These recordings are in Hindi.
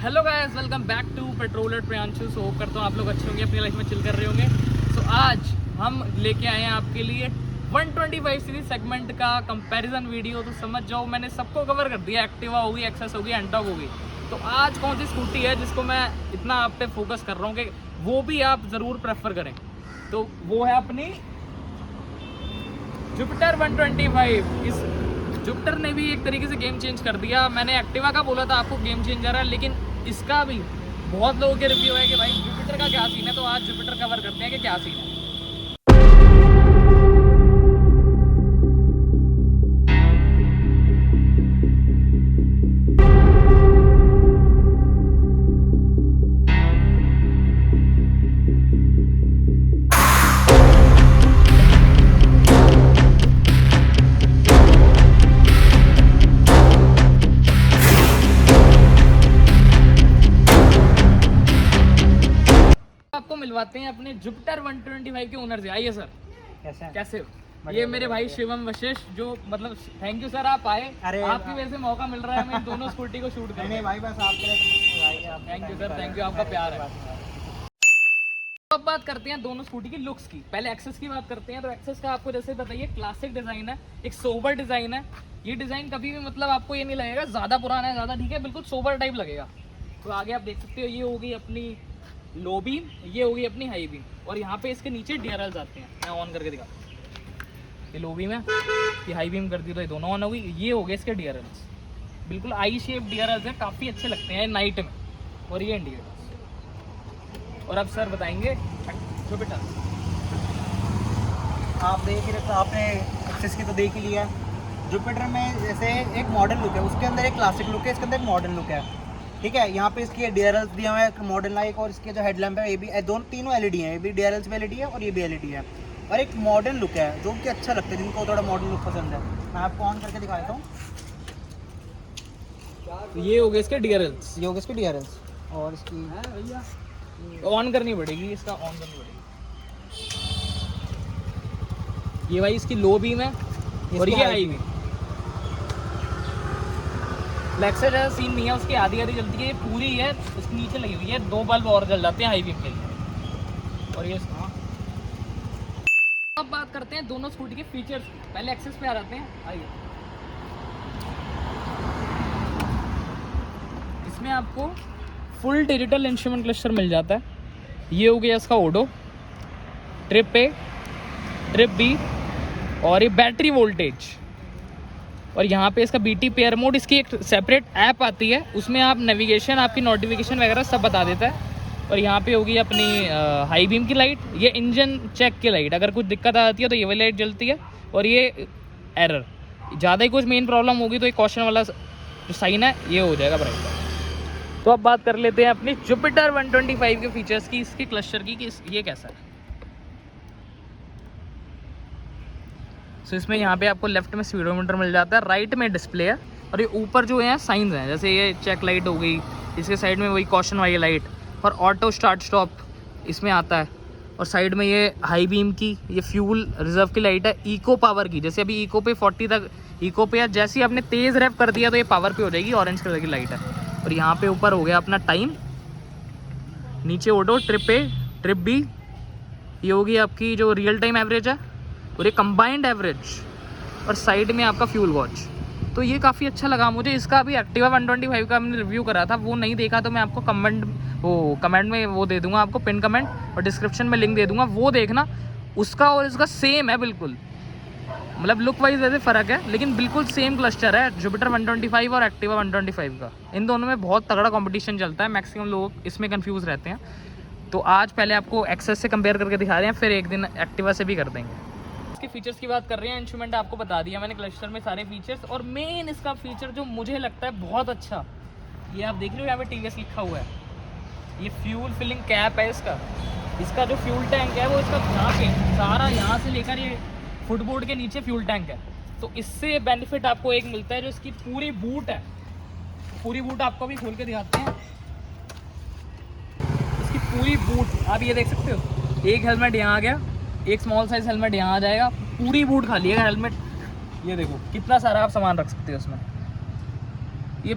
Hello guys, welcome back to पेट्रोलर प्रियांशु। सो होप करता हूँ आप लोग अच्छे होंगे, अपनी लाइफ में चिल कर रहे होंगे। सो आज हम लेके आए हैं आपके लिए 125 सीरीज सेगमेंट का कंपैरिजन वीडियो। तो समझ जाओ, मैंने सबको कवर कर दिया। एक्टिवा होगी, एक्सेस होगी, एंटॉर्क होगी। तो आज कौन सी स्कूटी है जिसको मैं इतना आप पे फोकस कर रहा हूँ कि वो भी आप ज़रूर प्रेफर करें, तो वो है अपनी जुपिटर 125। इस जुपिटर ने भी एक तरीके से गेम चेंज कर दिया। मैंने एक्टिवा का बोला था आपको गेम चेंजर है, लेकिन इसका भी बहुत लोगों के रिव्यू है कि भाई जुपिटर का क्या सीन है। तो आज जुपिटर कवर करते हैं कि क्या सीन है। आपको मिलवाते हैं अपने जुपिटर 125 के ओनर से। आइए सर, कैसे हो? ये मेरे भाई शिवम वशिष्ठ, जो मतलब थैंक यू सर, आप आए। अरे आपकी वजह से मौका मिल रहा है हमें दोनों स्कूटी को शूट करने। नहीं भाई, बस आपके thank you sir, thank you, आपका प्यार है। तो अब बात करते हैं दोनों स्कूटी की लुक्स की। पहले एक्सेस की बात करते हैं। तो एक्सेस का आपको जैसे बताइए, क्लासिक डिजाइन है, एक सोबर डिजाइन है। ये डिजाइन कभी भी मतलब आपको ये नहीं लगेगा ज्यादा पुराना है, ज्यादा ठीक है, बिल्कुल सोबर टाइप लगेगा। तो आगे आप देख सकते हो, ये होगी अपनी लो बीम, ये होगी अपनी हाई बीम, और यहाँ पे इसके नीचे DRLs आते हैं। मैं ऑन करके दिखा, ये लो बीम है, ये हाई बीम कर दी तो ये दोनों ऑन हो गई। ये हो गए इसके DRLs, बिल्कुल आई शेप DRLs है, काफ़ी अच्छे लगते हैं नाइट में। और ये इंडिकेटर्स। और अब सर बताएंगे जुपिटर। आप देख ही रखा, आपने एक्सेस की तो देख ही लिया। जुपिटर में जैसे एक मॉडर्न लुक है, उसके अंदर एक क्लासिक लुक है, इसके अंदर एक मॉडर्न लुक है। ठीक है, यहाँ पे इसकी DRLs दिया हुआ है मॉडर्न लाइक, और इसके जो हेडलैम्प है ये भी तीनों LED हैं। ये भी DRLs भी LED है और ये भी LED है। और एक मॉडर्न लुक है जो कि अच्छा लगता है जिनको थोड़ा मॉडर्न लुक पसंद है। मैं आपको ऑन करके दिखा देता हूँ। ये हो गए इसके DRLs, ये होगा इसकी DRLs, और इसकी ऑन करनी पड़ेगी, इसका ऑन करनी पड़ेगी। ये भाई इसकी लो बीम है और ये हाई बीम। फ्लैक्स से ज़्यादा सीन नहीं है, उसकी आधी आधी जलती है, ये पूरी है इसके नीचे लगी हुई है। 2 बल्ब और जल जाते हैं हाई बीम के लिए। और ये अब बात करते हैं दोनों स्कूटी के फीचर्स। पहले एक्सेस पे आ जाते हैं, आइए। इसमें आपको फुल डिजिटल इंस्ट्रूमेंट क्लस्टर मिल जाता है। ये हो गया इसका ओडो, ट्रिप A, ट्रिप B, और ये बैटरी वोल्टेज। और यहाँ पे इसका BT पेयर मोड, इसकी एक सेपरेट ऐप आती है, उसमें आप नेविगेशन, आपकी नोटिफिकेशन वगैरह सब बता देता है। और यहाँ पे होगी अपनी हाई बीम की लाइट, ये इंजन चेक की लाइट, अगर कुछ दिक्कत आती है तो ये वाली लाइट जलती है। और ये एरर, ज़्यादा ही कुछ मेन प्रॉब्लम होगी तो एक कॉशन वाला जो साइन है ये हो जाएगा ब्राइट। तो अब बात कर लेते हैं अपनी जुपिटर 125 के फीचर्स की, इसकी क्लस्टर की, कि ये कैसा है। तो इसमें यहाँ पे आपको लेफ्ट में स्पीडोमीटर मिल जाता है, राइट में डिस्प्ले है, और ये ऊपर जो है साइंस हैं, जैसे ये चेक लाइट हो गई, इसके साइड में वही कॉशन वाली लाइट, और ऑटो स्टार्ट स्टॉप इसमें आता है। और साइड में ये हाई बीम की, ये फ्यूल रिजर्व की लाइट है, इको पावर की, जैसे अभी इको पे 40 तक इको पे है, जैसे ही आपने तेज़ रैप कर दिया तो ये पावर पे हो जाएगी, ऑरेंज कलर की लाइट है। और यहाँ पे ऊपर हो गया अपना टाइम, नीचे auto, trip A, trip B, ये होगी आपकी जो रियल टाइम एवरेज है, और ये कंबाइंड एवरेज, और साइड में आपका फ्यूल वॉच। तो ये काफ़ी अच्छा लगा मुझे। इसका भी एक्टिवा 125 का हमने रिव्यू करा था, वो नहीं देखा तो मैं आपको कमेंट में वो दे दूंगा, आपको पिन कमेंट और डिस्क्रिप्शन में लिंक दे दूंगा, वो देखना। उसका और इसका सेम है बिल्कुल, मतलब लुक वाइज वैसे फ़र्क है, लेकिन बिल्कुल सेम क्लस्टर है जुपिटर 125 और एक्टिवा 125 का। इन दोनों में बहुत तगड़ा कॉम्पिटिशन चलता है, मैक्सिमम लोग इसमें कन्फ्यूज़ रहते हैं। तो आज पहले आपको एक्सेस से कंपेयर करके दिखा रहे हैं, फिर एक दिन एक्टिवा से भी कर देंगे। इसके फीचर्स की बात कर रहे हैं, इंस्ट्रूमेंट आपको बता दिया मैंने, क्लस्टर में सारे फीचर्स। और मेन इसका फीचर जो मुझे लगता है बहुत अच्छा, ये आप देख रहे हो यहाँ पे TVS लिखा हुआ है, ये फ्यूल फिलिंग कैप है इसका। इसका जो फ्यूल टैंक है वो इसका यहाँ पे सारा, यहाँ से लेकर ये फुटबोर्ड के नीचे फ्यूल टैंक है। तो इससे बेनिफिट आपको एक मिलता है, जो इसकी पूरी बूट है, पूरी बूट आपको भी खोल के दिखाते हैं। इसकी पूरी बूट आप ये देख सकते हो, एक हेलमेट यहाँ आ गया, एक स्मॉल साइज हेलमेट यहाँ आ जाएगा, पूरी बूट खाली है हेलमेट। ये देखो कितना सारा आप सामान रख सकते हो उसमें। ये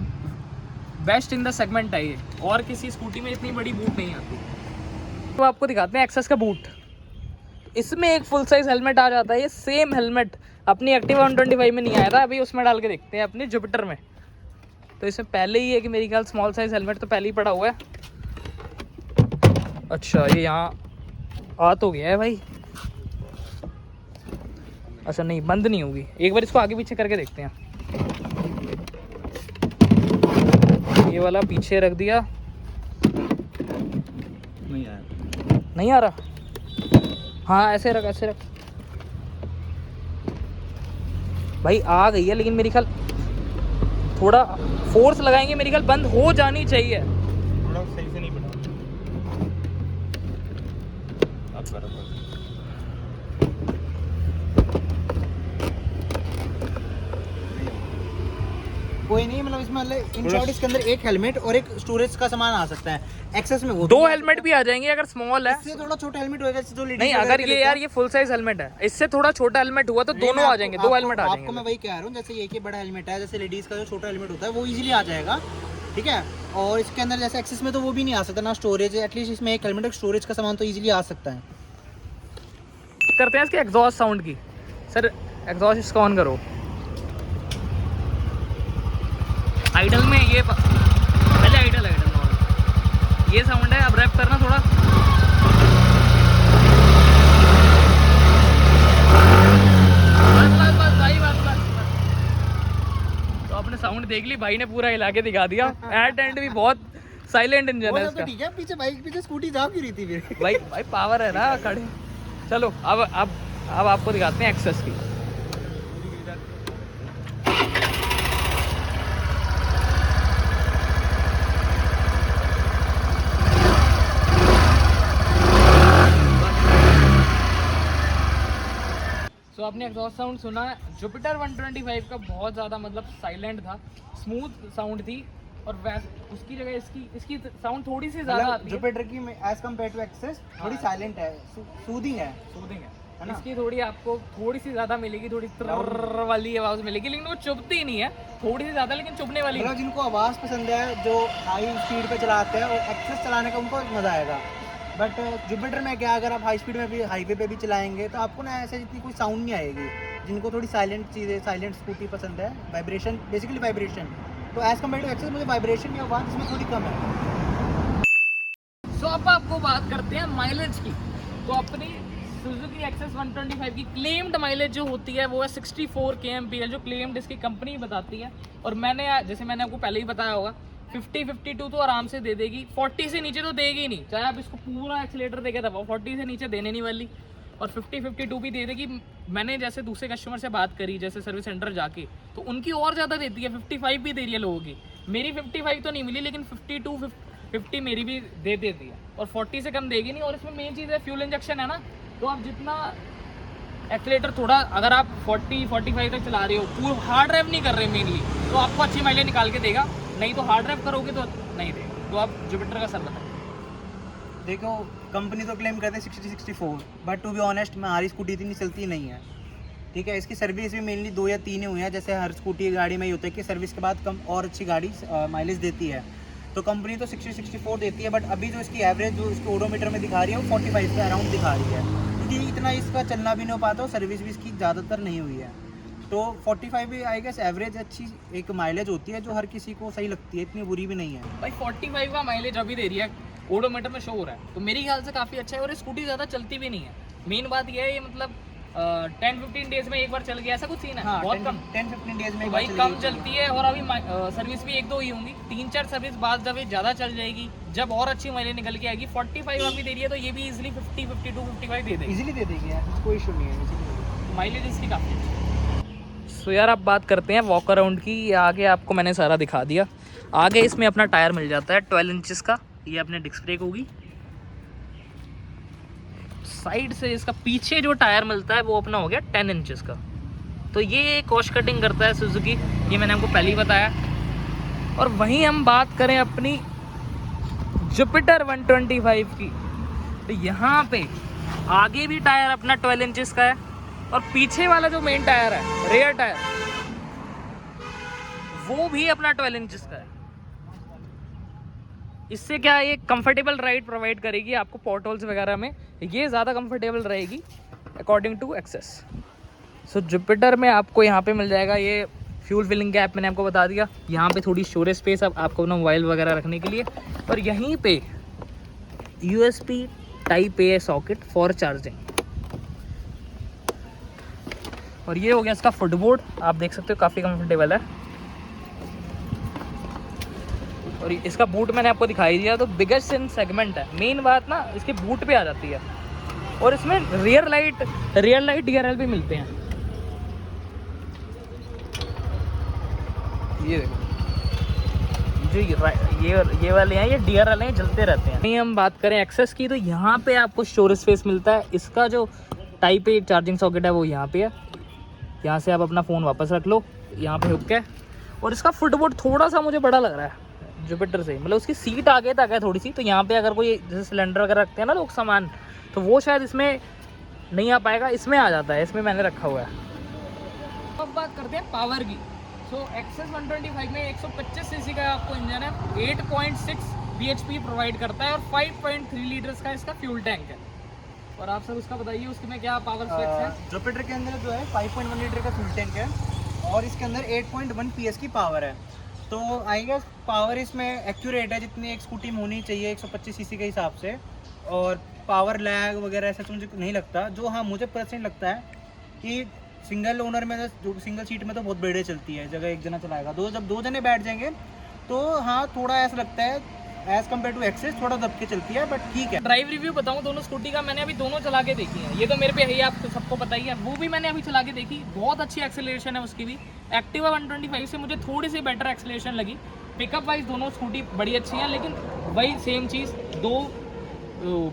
बेस्ट इन द सेगमेंट है ये, और किसी स्कूटी में इतनी बड़ी बूट नहीं आती। तो आपको दिखाते हैं एक्सेस का बूट। इसमें एक फुल साइज हेलमेट आ जाता है, ये सेम हेलमेट अपनी एक्टिवा 125 में नहीं आया था, अभी उसमें डाल के देखते हैं अपनी जुपिटर में। तो इसमें पहले ही है कि मेरी ख्याल स्मॉल साइज हेलमेट तो पहले ही पड़ा हुआ है। अच्छा ये यहाँ आ तो गया है भाई, अच्छा नहीं बंद नहीं होगी, एक बार इसको आगे पीछे करके देखते हैं। ये वाला पीछे रख दिया, नहीं आ रहा। हाँ ऐसे रख, ऐसे रख भाई, आ गई है, लेकिन मेरी ख्याल थोड़ा फोर्स लगाएंगे, मेरी ख्याल बंद हो जानी चाहिए। थोड़ा सही से नहीं बना आप बराबर। कोई नहीं, मतलब इसमें इन शॉर्ट इसके अंदर एक हेलमेट और एक स्टोरेज का सामान आ सकता है। एक्सेस में वो 2 हेलमेट भी आ जाएंगे अगर स्मॉल है। इससे थोड़ा छोटा हेलमेट होगा जो लेडीज नहीं अगर ये यार ये फुल साइज हेलमेट है, इससे थोड़ा छोटा हेलमेट हुआ तो दोनों आ जाएंगे, 2 हेलमेट आ आपको जाएंगे। मैं वही कह रहा हूँ, जैसे ये कि बड़ा हेलमेट है, जैसे लेडीज का जो छोटा हेलमेट होता है वो इजीली आ जाएगा, ठीक है। और इसके अंदर जैसे एक्सेस में तो वो भी नहीं आ सकता ना स्टोरेज, एटलीस्ट इसमें एक हेलमेट और स्टोरेज का सामान तो इजीली आ सकता है। करते हैं इसके एग्जॉस्ट साउंड की। सर एग्जॉस्ट इसका ऑन करो। आइडल में ये पहले आइडल ये साउंड है, अब रैप करना थोड़ा। बस भाई बस। तो आपने साउंड देख ली, भाई ने पूरा हिला के दिखा दिया। एट एंड भी बहुत साइलेंट इंजन है इसका। ठीक है, पीछे बाइक पीछे स्कूटी जा क्यों रही थी फिर? भाई पावर है ना खड़े। चलो अब आपको दिखाते हैं एक्सेस की। तो आपने एग्जॉस्ट साउंड सुना है, जुपिटर 125 का बहुत ज़्यादा मतलब साइलेंट था, स्मूथ साउंड थी, और उसकी जगह इसकी साउंड थोड़ी सी ज़्यादा आती है। जुपिटर की एज कम्पेयर टू एक्सेस थोड़ी साइलेंट है, सूदिंग है ना? इसकी थोड़ी आपको थोड़ी सी ज़्यादा मिलेगी, थोड़ी ट्रर वाली आवाज़ मिलेगी, लेकिन वो चुभती नहीं है, थोड़ी सी ज़्यादा लेकिन चुभने वाली। मतलब जिनको आवाज़ पसंद है, जो हाई स्पीड पे चलाते हैं, और एक्सेस चलाने का उनको मज़ा आएगा। बट जुपिटर में क्या, अगर आप हाई स्पीड में भी हाईवे पे भी चलाएंगे तो आपको ना ऐसे इतनी कोई साउंड नहीं आएगी। जिनको थोड़ी साइलेंट चीज़ें, साइलेंट स्कूटी पसंद है, वाइब्रेशन, बेसिकली वाइब्रेशन, तो एज कम्पेयर टू एक्सेस मुझे वाइब्रेशन की आवाज़ इसमें थोड़ी कम है। सो अब आपको बात करते हैं माइलेज की। तो अपनी सुजुकी एक्सेस 125 की क्लेम्ड माइलेज जो होती है वो है 64 kmpl, जो क्लेम्ड इसकी कंपनी बताती है। और जैसे मैंने आपको पहले ही बताया होगा, 50-52 तो आराम से दे देगी, 40 से नीचे तो देगी नहीं, चाहे आप इसको पूरा एक्सीलेटर देके दबाओ, 40 से नीचे देने नहीं वाली। और 50-52 भी दे देगी। मैंने जैसे दूसरे कस्टमर से बात करी, जैसे सर्विस सेंटर जाके, तो उनकी और ज़्यादा देती है, 55 भी दे रही है लोगों की। मेरी 55 तो नहीं मिली, लेकिन 52-50 मेरी भी दे देती है, और 40 से कम देगी नहीं। और इसमें मेन चीज़ है फ्यूल इंजेक्शन है ना, तो आप जितना एक्सीलेटर थोड़ा, अगर आप 40-45 तक चला रहे हो, पूरा हार्ड ड्राइव नहीं कर रहे मेनली, तो आपको अच्छी माइलेज निकाल के देगा। नहीं तो हार्ड ड्राइव करोगे तो नहीं देगा। तो आप जुपिटर का सर बताओ। देखो, कंपनी तो क्लेम करते हैं 60-64, बट टू बी ऑनेस्ट हमारी स्कूटी इतनी चलती नहीं है, ठीक है। इसकी सर्विस भी मेनली 2 या 3 ही हुई है, जैसे हर स्कूटी गाड़ी में ही होता है कि सर्विस के बाद कम और अच्छी गाड़ी माइलेज देती है। तो कंपनी तो 60-64 देती है, बट अभी जो इसकी एवरेज जो इसकी ओडोमीटर में दिखा रही है वो 45 के अराउंड दिखा रही है, क्योंकि इतना इसका चलना भी नहीं हो पाता और सर्विस भी इसकी ज़्यादातर नहीं हुई है। तो 45 भी आई गेस एवरेज अच्छी एक माइलेज होती है, जो हर किसी को सही लगती है, इतनी बुरी भी नहीं है। भाई 45 का माइलेज अभी दे रही है, ओडोमीटर में शो हो रहा है, तो मेरी ख्याल से काफ़ी अच्छा है। और ये स्कूटी ज़्यादा चलती भी नहीं है। मेन बात ये है, ये मतलब 10-15 डेज में एक बार चल गया, ऐसा कुछ सीन है। हाँ, बहुत कम, 10-15 डेज में भाई कम चलती है। और अभी सर्विस भी 1-2 ही होंगी, 3-4 सर्विस बाद जब ये ज़्यादा चल जाएगी, जब और अच्छी माइलेज निकल के आएगी। 45 अभी दे रही है, तो ये भी इजीली 50-52-55 दे देगी, इजीली दे देगी यार, कोई इशू नहीं है। माइलेज इसकी काफ़ी अच्छी है। सो यार अब बात करते हैं वॉक अराउंड की। ये आगे आपको मैंने सारा दिखा दिया। आगे इसमें अपना टायर मिल जाता है 12 इंचेस का, ये अपने डिस्क ब्रेक होगी। साइड से इसका पीछे जो टायर मिलता है वो अपना हो गया 10 इंचेस का। तो ये कॉस्ट कटिंग करता है सुजुकी, ये मैंने आपको पहले ही बताया। और वहीं हम बात करें अपनी जुपिटर 125 की, तो यहाँ पे आगे भी टायर अपना 12 इंचेस का है, और पीछे वाला जो मेन टायर है, रेयर टायर, वो भी अपना 12 इंचेस का है। इससे क्या है, ये कंफर्टेबल राइड प्रोवाइड करेगी आपको पोर्ट होल्स वगैरह में, ये ज़्यादा कंफर्टेबल रहेगी according to Access. So Jupiter में आपको यहाँ पे मिल जाएगा ये फ्यूल फिलिंग गैप, मैंने आपको बता दिया। यहाँ पे थोड़ी स्टोरेज स्पेस अब आपको अपना मोबाइल वगैरह रखने के लिए, और यहीं पे USB type A socket for charging. और ये हो गया इसका फुटबोर्ड, आप देख सकते हो काफ़ी कंफर्टेबल है। और इसका बूट मैंने आपको दिखाई दिया, तो बिगेस्ट इन सेगमेंट है। मेन बात ना इसके बूट पे आ जाती है। और इसमें रियर लाइट DRL भी मिलते हैं। ये देखो, जो ये वाले हैं ये DRL हैं, जलते रहते हैं। नहीं, हम बात करें एक्सेस की, तो यहाँ पे आपको स्टोरेज स्पेस मिलता है। इसका जो टाइप A चार्जिंग सॉकेट है वो यहाँ पे है, यहाँ से आप अपना फ़ोन वापस रख लो, यहाँ पे हुक है। और इसका फुटबोर्ड थोड़ा सा मुझे बड़ा लग रहा है जुपिटर से, मतलब उसकी सीट आगे तक है थोड़ी सी, तो यहाँ पे अगर कोई जैसे सिलेंडर वगैरह रखते हैं ना लोग सामान, तो वो शायद इसमें नहीं आ पाएगा, इसमें आ जाता है, इसमें मैंने रखा हुआ है। अब बात करते हैं पावर की। सो एक्सेस 125 में 125 सीसी का आपको इंजन है, 8.6 bhp प्रोवाइड करता है, और 5.3 लीटर्स का इसका फ्यूल टैंक है। और आप सर उसका बताइए उसके में क्या पावर स्पेक्स है। जुपिटर के अंदर जो है 5.1 लीटर का फ्यूल टैंक है, और इसके अंदर 8.1 PS की पावर है। तो आई गेस पावर इसमें एक्यूरेट है जितनी एक स्कूटी में होनी चाहिए 125 सीसी के हिसाब से। और पावर लैग वगैरह ऐसा मुझे नहीं लगता। जो हाँ मुझे पर्सनली लगता है कि सिंगल ओनर में, जो सिंगल सीट में तो बहुत बेड़े चलती है, जगह एक जना चलाएगा, जब दो जने बैठ जाएंगे तो हाँ थोड़ा ऐसा लगता है एज कम्पेयर टू एक्सेस थोड़ा दब के चलती है, बट ठीक है। ड्राइव रिव्यू बताऊं दोनों स्कूटी का, मैंने अभी दोनों चला के देखी है। ये तो मेरे पे है ही, आपको सबको पता ही है। वो भी मैंने अभी चला के देखी, बहुत अच्छी एक्सेलरेशन है उसकी भी। एक्टिवा 125 से मुझे थोड़ी सी बेटर एक्सेलरेशन लगी। पिकअप वाइज दोनों स्कूटी बड़ी अच्छी हैं, लेकिन वही सेम चीज़, 2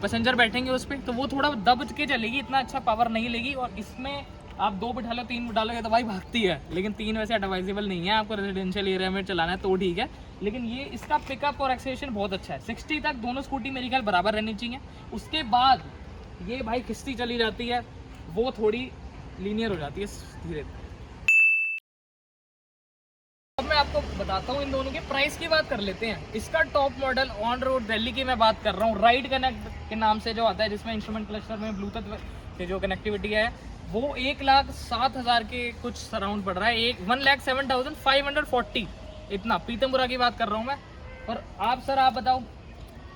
पैसेंजर बैठेंगे उस पर तो वो थोड़ा दब के चलेगी, इतना अच्छा पावर नहीं लेगी। और इसमें आप 2 बिठा लो, 3 बिठा लोगे तो भाई भागती है, लेकिन 3 वैसे एडवाइजेबल नहीं है। आपको रेजिडेंशियल एरिया में चलाना है तो ठीक है, लेकिन ये इसका पिकअप और एक्सेलरेशन बहुत अच्छा है। 60 तक दोनों स्कूटी मेरी ख्याल बराबर रहनी चाहिए। उसके बाद ये भाई खिस्ती चली जाती है, वो थोड़ी लीनियर हो जाती है धीरे धीरे। अब मैं आपको बताता हूँ इन दोनों के प्राइस की बात कर लेते हैं। इसका top model on road Delhi की मैं बात कर रहा हूँ, राइड कनेक्ट के नाम से जो आता है, जिसमें इंस्ट्रूमेंट क्लस्टर में ब्लूटूथ से जो कनेक्टिविटी है, वो 1,07,000 के कुछ सराउंड पड़ रहा है। 1,07,540 इतना। पीतमपुरा की बात कर रहा हूँ मैं। और आप सर आप बताओ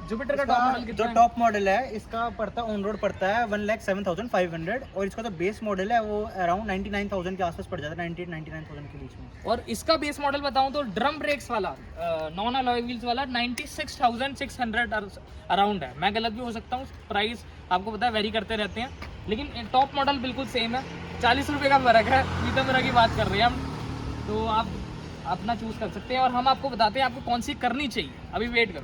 जुपिटर का टॉप मॉडल कितना जो है? टॉप मॉडल है इसका पड़ता है ऑन रोड पड़ता है 1,07,500, और इसका जो बेस मॉडल है वो अराउंड 99,000 के आसपास पड़ जाता है, 98,000-99,000 के बीच में। और इसका बेस मॉडल बताऊं तो ड्रम ब्रेक्स वाला, नॉन अलॉय व्हील्स वाला 96,600 अराउंड है। मैं गलत भी हो सकता हूँ, प्राइस आपको पता है वेरी करते रहते हैं, लेकिन टॉप मॉडल बिल्कुल सेम है। 40 रुपये का फर्क है। पीतमपुरा की बात कर रहे हैं हम, तो आप अपना चूज कर सकते हैं, और हम आपको बताते हैं आपको कौन सी करनी चाहिए। अभी वेट करो,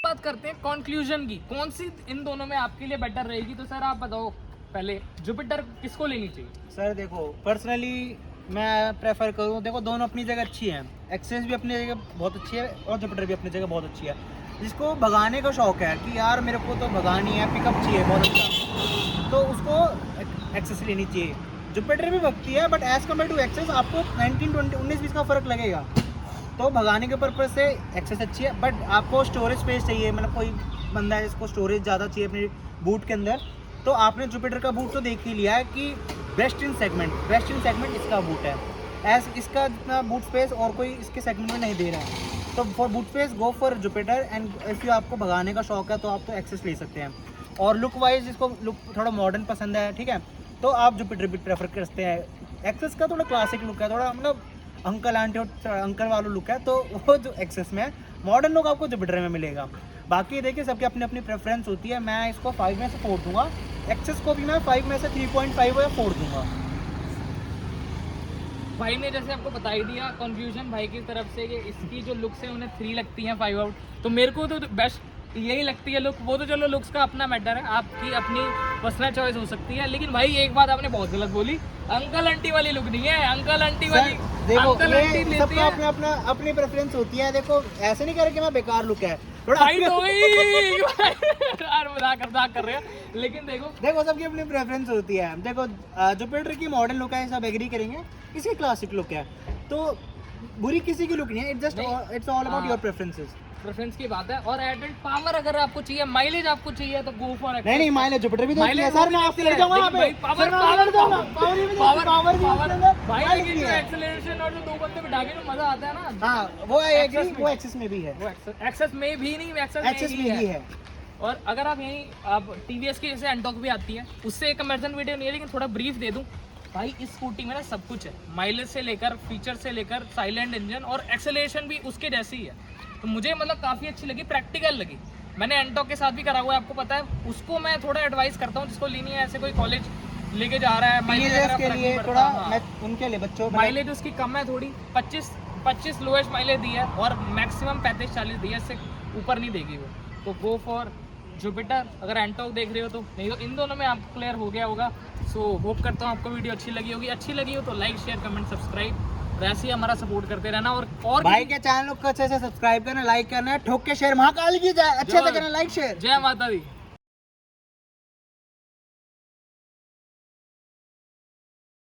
बात करते हैं कंक्लूजन की, कौन सी इन दोनों में आपके लिए बेटर रहेगी। तो सर आप बताओ पहले, जुपिटर किसको लेनी चाहिए? सर देखो, पर्सनली मैं प्रेफर करूँ, देखो दोनों अपनी जगह अच्छी हैं। एक्सेस भी अपनी जगह बहुत अच्छी है, और जुपिटर भी अपनी जगह बहुत अच्छी है। जिसको भगाने का शौक है कि यार मेरे को तो भगानी है, पिकअप चाहिए बहुत अच्छा, तो उसको एक्सेस लेनी चाहिए। जुपिटर भी भगती है, but as compare to Access आपको 19-20 का फ़र्क लगेगा। तो भगाने के पर्पज़ से एक्सेस अच्छी है, बट आपको स्टोरेज स्पेस चाहिए, मतलब कोई बंदा है जिसको स्टोरेज ज़्यादा चाहिए अपने बूट के अंदर, तो आपने जुपिटर का बूट तो देख ही लिया है कि बेस्ट इन सेगमेंट इसका बूट है। एज इसका जितना बूट स्पेस और कोई इसके सेगमेंट में नहीं दे रहा है। तो for boot space go for Jupiter, and if you आपको भगाने का शौक है तो आप तो एक्सेस ले सकते हैं। और लुक वाइज जिसको लुक थोड़ा मॉडर्न पसंद है, ठीक है, तो आप जुपिटर भी प्रेफर करते हैं। एक्सेस का थोड़ा क्लासिक लुक है, थोड़ा मतलब अंकल आंटी और अंकल वाला लुक है, तो वो जो एक्सेस में मॉडर्न लुक आपको जुपिटर में मिलेगा। बाकी देखिए सबकी अपनी अपनी प्रेफरेंस होती है। मैं इसको 5 में से 4 दूंगा, एक्सेस को भी मैं 5 में से 3.5 या 4 दूंगा। भाई ने जैसे आपको बता ही दिया कंफ्यूजन भाई की तरफ से, कि इसकी जो लुक्स है उन्हें 3 लगती हैं 5 आउट, तो मेरे को तो बेस्ट यही लगती है लुक। वो तो चलो लुक्स का अपना मैटर है, आपकी अपनी पर्सनल चॉइस हो सकती है, लेकिन भाई एक बात आपने बहुत गलत बोली, अंकल आंटी वाली लुक नहीं है। अंकल आंटी वाली देखो अंकल आंटी लेती सबका है। अपना अपनी प्रेफरेंस होती है। देखो ऐसे नहीं कर कि मैं बेकार लुक है थोड़ा भाई तो यार मजाक कर रहे हैं, लेकिन देखो सबकी अपनी प्रेफरेंस होती है। देखो जुपिटर की मॉडर्न लुक है, सब एग्री करेंगे, इसकी क्लासिक लुक है, तो बुरी किसी की लुक नहीं है। It's all about your preferences. Preference की बात है। और एडेड पावर अगर आपको चाहिए, माइलेज आपको चाहिए तो गो फॉर नहीं नहीं माइलेज जुपिटर भी देती है माइलेज सर, मैं आपसे ले जाऊंगा वहाँ पे, पावर सर मैं आपको ले जाऊंगा, पावर भी पावर पावर भी पावर उसके अंदर, भाई, माइलेज लेकिन भी जो है। एक्सेलरेशन और जो दो बंदे बिठा के जो मजा आता है ना, हाँ वो है Access में। वो एक्सेस में भी है, वो एक्सेस में भी नहीं, एक्सेस में ही है। और अगर आप यहीं आप टीवीएस की जैसे एंटॉक भी आती है, उससे एक कंपैरिजन वीडियो नहीं है, लेकिन थोड़ा ब्रीफ दे दूं भाई, इस स्कूटी में ना सब कुछ है, माइलेज से लेकर फीचर से लेकर साइलेंट इंजन और एक्सेलरेशन भी उसके जैसी ही है। तो मुझे मतलब काफ़ी अच्छी लगी, प्रैक्टिकल लगी। मैंने एंटॉक के साथ भी करा हुआ है, आपको पता है, उसको मैं थोड़ा एडवाइस करता हूँ जिसको लेनी है, ऐसे कोई कॉलेज लेके जा रहा है, माइलेज टीनेजर्स के लिए थोड़ा मैं हाँ। उनके लिए बच्चों माइलेज उसकी कम है थोड़ी, 25 लोएस्ट माइलेज दी है और मैक्सिमम 35-40 दी है, इससे ऊपर नहीं देगी वो। तो गो फॉर जुपिटर अगर एंटॉक देख रहे हो तो, नहीं तो इन दोनों में आपको क्लियर हो गया होगा। सो होप करता हूँ आपको वीडियो अच्छी लगी होगी। अच्छी लगी हो तो लाइक शेयर कमेंट सब्सक्राइब, वैसे ही हमारा सपोर्ट करते रहना। और भाई के चैनल को अच्छे से सब्सक्राइब करना, लाइक करना है, ठोक के शेयर महाकाल की जाए, अच्छे से करना, लाइक शेयर। जय माता दी।